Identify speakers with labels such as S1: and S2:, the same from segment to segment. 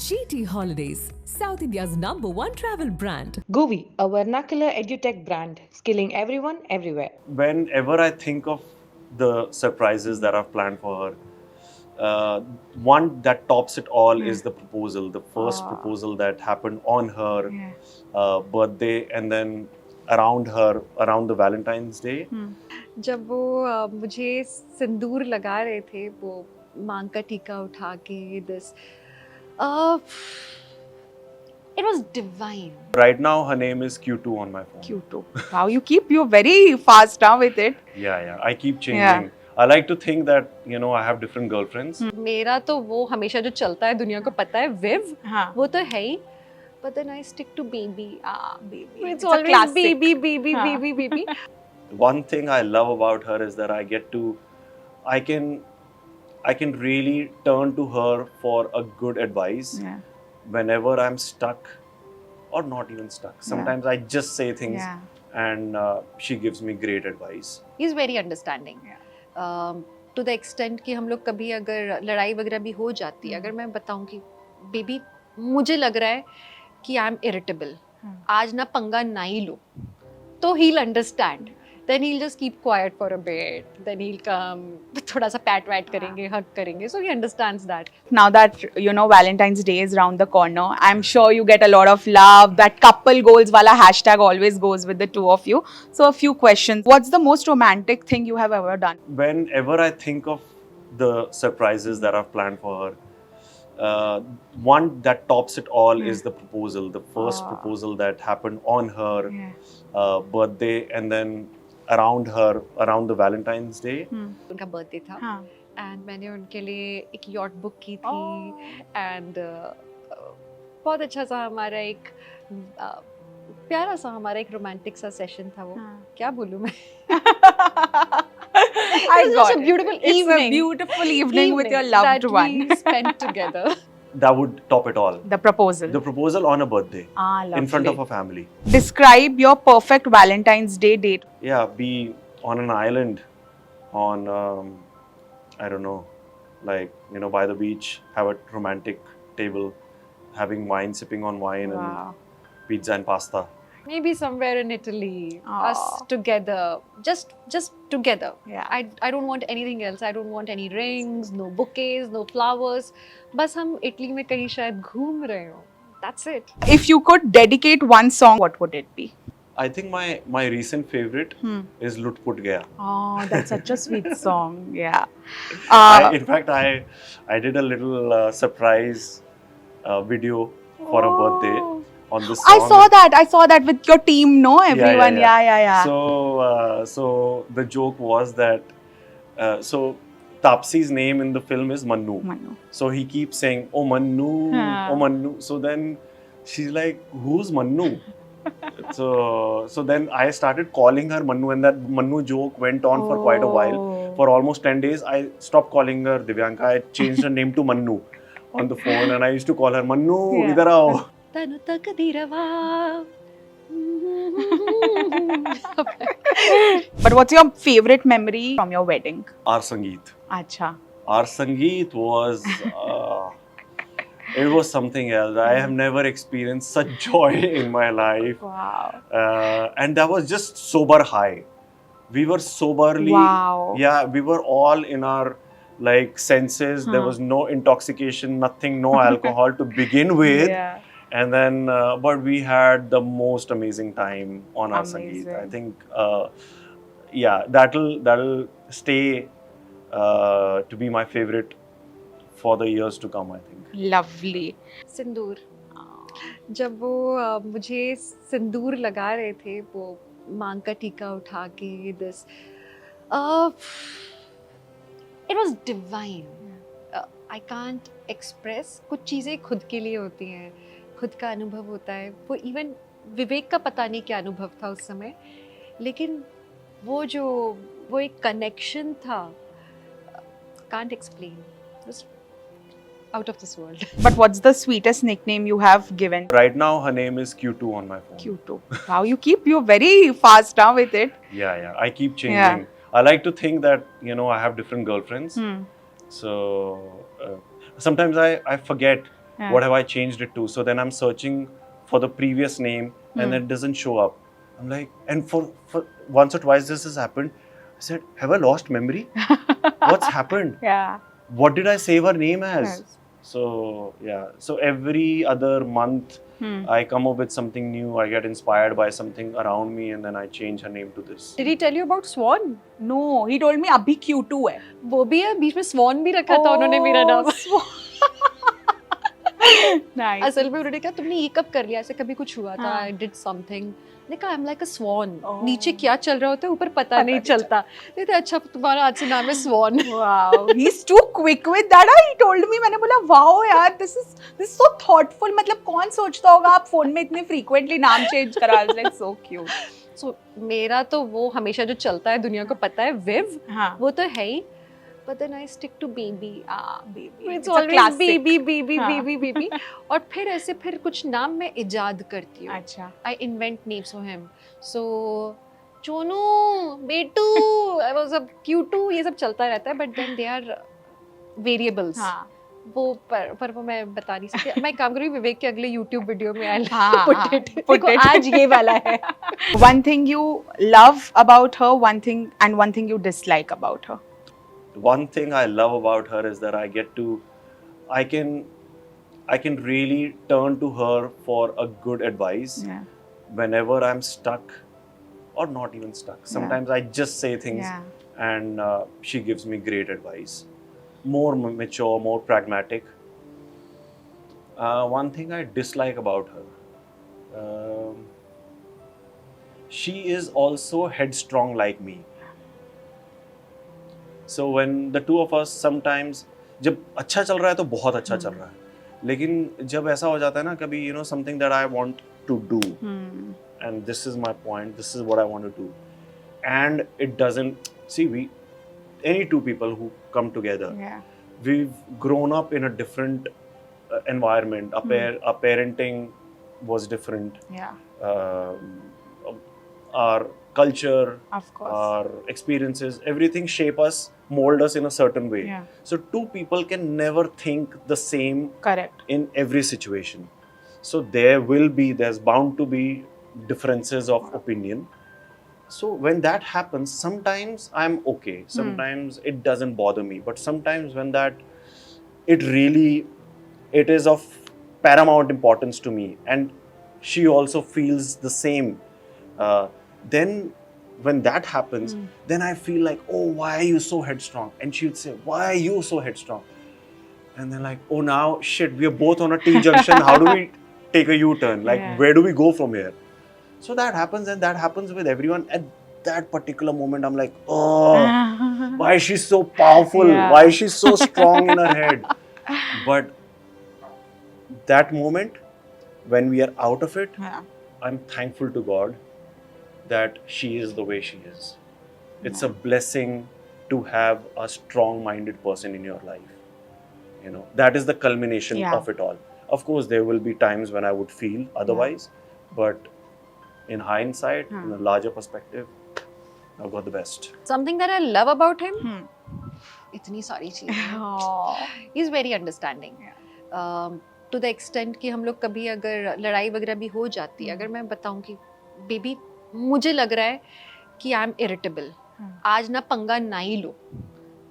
S1: GT Holidays, South India's #1 travel brand.
S2: Govi, a vernacular edutech brand, skilling everyone everywhere.
S3: Whenever I think of the surprises that I've planned for her, one that tops it all is the proposal. The first proposal that happened on her birthday, and then around the Valentine's Day.
S4: जब वो मुझे सिंदूर लगा रहे थे वो मांग का टीका उठा के this it was divine.
S3: Right now, her name is Q2 on my phone.
S5: Q2. Wow, you're very fast now with it.
S3: Yeah. I keep changing. I like to think that I have different girlfriends.
S4: मेरा तो वो हमेशा जो चलता है दुनिया को पता है विव
S5: हाँ.
S4: वो तो है ही but then I stick to baby.
S5: Baby.
S4: It's
S5: a
S4: always
S5: classic.
S4: baby.
S3: One thing I love about her is that I can really turn to her for a good advice
S5: Yeah.
S3: whenever I'm stuck or not even stuck. Sometimes I just say things
S5: Yeah.
S3: and she gives me great advice.
S4: He's very understanding. To the extent कि हम लोग कभी अगर लड़ाई वगैरह भी हो जाती है अगर मैं बताऊं कि बेबी मुझे लग रहा है कि आई एम इरिटेबल आज ना पंगा ना ही लो तो he'll understand. Then he'll just keep quiet for a bit. Then he'll come, थोड़ा सा pat वैट करेंगे, hug करेंगे. So he understands that.
S5: Now that Valentine's Day is around the corner, I'm sure you get a lot of love. That couple goals wala hashtag always goes with the two of you. So a few questions. What's the most romantic thing you have ever done?
S3: Whenever I think of the surprises that I've planned for her, one that tops it all is the proposal. The first proposal that happened on her birthday, and then around the Valentine's Day.
S4: उनका birthday था
S5: हाँ.
S4: And मैंने उनके लिए एक yacht book की थी and बहुत अच्छा सा हमारा एक प्यारा सा हमारा एक रोमांटिक सा सेशन था वो क्या बोलूं मैं
S5: I
S4: It was
S5: got
S4: such a
S5: it.
S4: beautiful
S5: It's
S4: evening.
S5: a beautiful evening with your loved
S4: that
S5: one.
S4: we spent together.
S3: That would top it all.
S5: The proposal.
S3: The proposal on a birthday
S5: Lovely.
S3: in front of a family.
S5: Describe your perfect Valentine's Day date.
S3: Yeah, be on an island on I don't know, like by the beach, have a romantic table, having wine, sipping on wine
S5: Wow.
S3: and pizza and pasta.
S4: Maybe somewhere in Italy, us
S5: Aw.
S4: together, just together.
S5: Yeah.
S4: I don't want anything else. I don't want any rings, no bouquets, no flowers. बस हम Italy में कहीं शायद घूम रहे हो. That's it.
S5: If you could dedicate one song, what would it be?
S3: I think my recent favorite is Lut Put Gaya.
S5: Oh, that's such a sweet song. Yeah.
S3: In fact, I did a little surprise video for a birthday on this song.
S5: I saw that with your team, no? Everyone. Yeah.
S3: So the joke was that so Tapsi's name in the film is Mannu.
S5: Manu.
S3: So he keeps saying, "Oh Mannu, oh Mannu." So then she's like, "Who's Mannu?" so then I started calling her Mannu, and that Mannu joke went on for quite a while. For almost 10 days, I stopped calling her Divyanka. I changed her name to Mannu on the phone, and I used to call her Mannu.
S5: Yeah.
S3: Idhar aao.
S4: तनु तक धीरवा.
S5: But what's your favorite memory from your wedding?
S3: Our Sangeet.
S5: Acha.
S3: Our Sangeet was it was something else. I have never experienced such joy in my life.
S5: Wow.
S3: And that was just sober high. We were soberly,
S5: Wow.
S3: yeah, we were all in our senses. There was no intoxication, nothing, no alcohol to begin with.
S5: Yeah.
S3: And then, but we had the most amazing time on our
S5: Amazing.
S3: Sangeet. I think, yeah, that'll stay to be my favorite for the years to come, I think.
S5: Lovely.
S4: सिंदूर. जब वो मुझे सिंदूर लगा रहे थे वो मांग का टीका उठा के this it was divine. I can't express. कुछ चीज़ें खुद के लिए होती हैं, खुद का अनुभव होता है. वो इवन विवेक का पता नहीं क्या अनुभव था उस समय, लेकिन वो एक कनेक्शन था. Can't explain. It was out of this world.
S5: But what's the sweetest nickname you have given?
S3: Right now, her name is Q2 on my phone.
S5: Q2. Wow, you're very fast now with it.
S3: Yeah. I keep changing. I like to think that, I have different girlfriends. So sometimes I forget
S5: Yeah.
S3: What have I changed it to? So then I'm searching for the previous name and it doesn't show up. I'm like, and for once or twice this has happened. I said, have I lost memory? What's happened?
S5: Yeah.
S3: What did I save her name as?
S5: Yes.
S3: So yeah, so every other month I come up with something new. I get inspired by something around me and then I change her name to this.
S4: Did he tell you about Swan?
S5: No, he told me अभी Q2 है.
S4: वो भी है, बीच में Swan भी रखा था उन्होंने मेरा नाम.
S5: Nice.
S4: असल में उन्होंने कहा तुमने ये कब कर लिया, ऐसे कभी कुछ हुआ था?
S5: हाँ.
S4: I did something. मैंने कहा I'm like a swan.
S5: Oh.
S4: नीचे क्या चल रहा होता है ऊपर पता नहीं चलता. कहते अच्छा तुम्हारा आज से नाम है Swan.
S5: Wow, he's too quick with that. He told me, मैंने बोला wow यार, this is so thoughtful. मतलब कौन सोचता होगा आप फोन में इतने frequently नाम change करा? I was like so cute.
S4: So मेरा तो वो हमेशा जो चलता है दुनिया को पता है Viv.
S5: हाँ.
S4: वो तो है ही. But then I stick to baby.
S5: Baby.
S4: It's
S5: a
S4: always
S5: classic.
S4: baby.
S5: हाँ.
S4: और फिर ऐसे फिर कुछ नाम मैं इजाद करती हूँ.
S5: अच्छा.
S4: I invent names for him. So चोनू, बेटू, वो सब Q2 ये सब चलता रहता है. But then they are variables.
S5: हाँ.
S4: वो पर वो मैं बता नहीं सकती. मैं एक काम करूँगी विवेक के अगले YouTube वीडियो में I'll
S5: हाँ,
S4: put
S5: हाँ,
S4: it.
S5: put
S4: देखो,
S5: it.
S4: आज ये वाला है.
S5: One thing you love about her, one thing you dislike about her.
S3: One thing I love about her is that I can really turn to her for a good advice
S5: Yeah.
S3: whenever I'm stuck or not even stuck. Sometimes I just say things
S5: Yeah.
S3: and she gives me great advice. More mature, more pragmatic. One thing I dislike about her, she is also headstrong like me. So when the two of us sometimes, जब अच्छा चल रहा है तो बहुत अच्छा चल रहा है, लेकिन जब ऐसा हो जाता है ना कभी, you know, something that I want to do and this is my point, this is what I want to do, and it doesn't, see, any two people who come together,
S5: Yeah.
S3: we've grown up in a different environment. Our parenting was different.
S5: Yeah.
S3: Our culture,
S5: Of course.
S3: our experiences, everything shape us, mold us in a certain way.
S5: Yeah.
S3: So two people can never think the same
S5: Correct.
S3: in every situation. So there's bound to be differences of opinion. So when that happens, sometimes I'm okay, sometimes it doesn't bother me, but sometimes when it is of paramount importance to me and she also feels the same, then when that happens, then I feel like, oh, why are you so headstrong? And she would say, why are you so headstrong? And then like, oh, now shit, we are both on a T-junction. How do we take a U-turn? Like,
S5: Yeah.
S3: where do we go from here? So that happens, and that happens with everyone. At that particular moment, I'm like, oh, why is she so powerful?
S5: Yeah.
S3: Why is she so strong in her head? But that moment, when we are out of it,
S5: Yeah.
S3: I'm thankful to God that she is the way she is. It's a blessing to have a strong-minded person in your life. You know, that is the culmination
S5: Yeah.
S3: of it all. Of course, there will be times when I would feel otherwise, but in hindsight, in a larger perspective, I've got the best.
S4: Something that I love about him, इतनी सारी चीजें.
S5: Oh.
S4: He's very understanding. To the extent कि हम लोग कभी अगर लड़ाई वगैरह भी हो जाती है, अगर मैं बताऊं कि बेबी मुझे लग रहा है कि आई एम इरिटेबल, आज ना पंगा ना ही लो,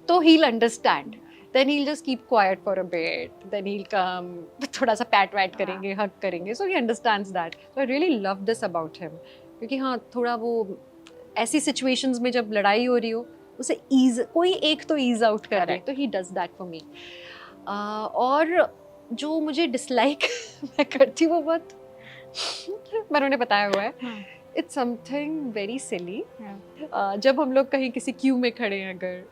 S4: तो he'll understand. Then he'll just keep quiet for a bit. Then he'll come, थोड़ा सा पैट वैट करेंगे, हग करेंगे. So he understands that. So I really love this about him. क्योंकि हाँ, थोड़ा वो ऐसी situations में जब लड़ाई हो रही हो, उसे कोई एक तो ease out कर रहे, तो he does that for me. और जो मुझे dislike मैं करती हूँ वो बहुत मैंने उन्हें बताया हुआ है. It's something very silly. जब हम लोग कहीं किसी क्यू में खड़े हैं अगर,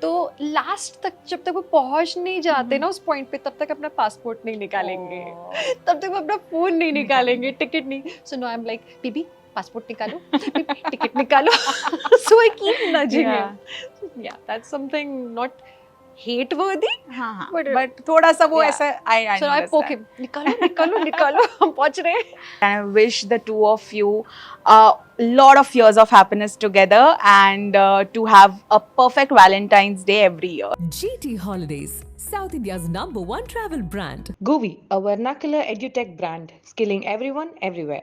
S4: तो लास्ट तक जब तक वो पहुंच नहीं जाते ना उस पॉइंट पे, तब तक अपना पासपोर्ट नहीं निकालेंगे, तब तक वो अपना फोन नहीं निकालेंगे, टिकट नहीं. So no I am like, baby passport निकालो, टिकट निकालो. So I keep nudging him. Yeah that's something not hate worthy,
S5: but थोड़ा सा वो ऐसा I
S4: so I poke him, निकालो हम पहुंच रहे हैं.
S5: And I wish the two of you a lot of years of happiness together and to have a perfect Valentine's Day every year.
S1: GT Holidays, South India's #1 travel brand.
S2: Govi, a vernacular edutech brand, skilling everyone everywhere.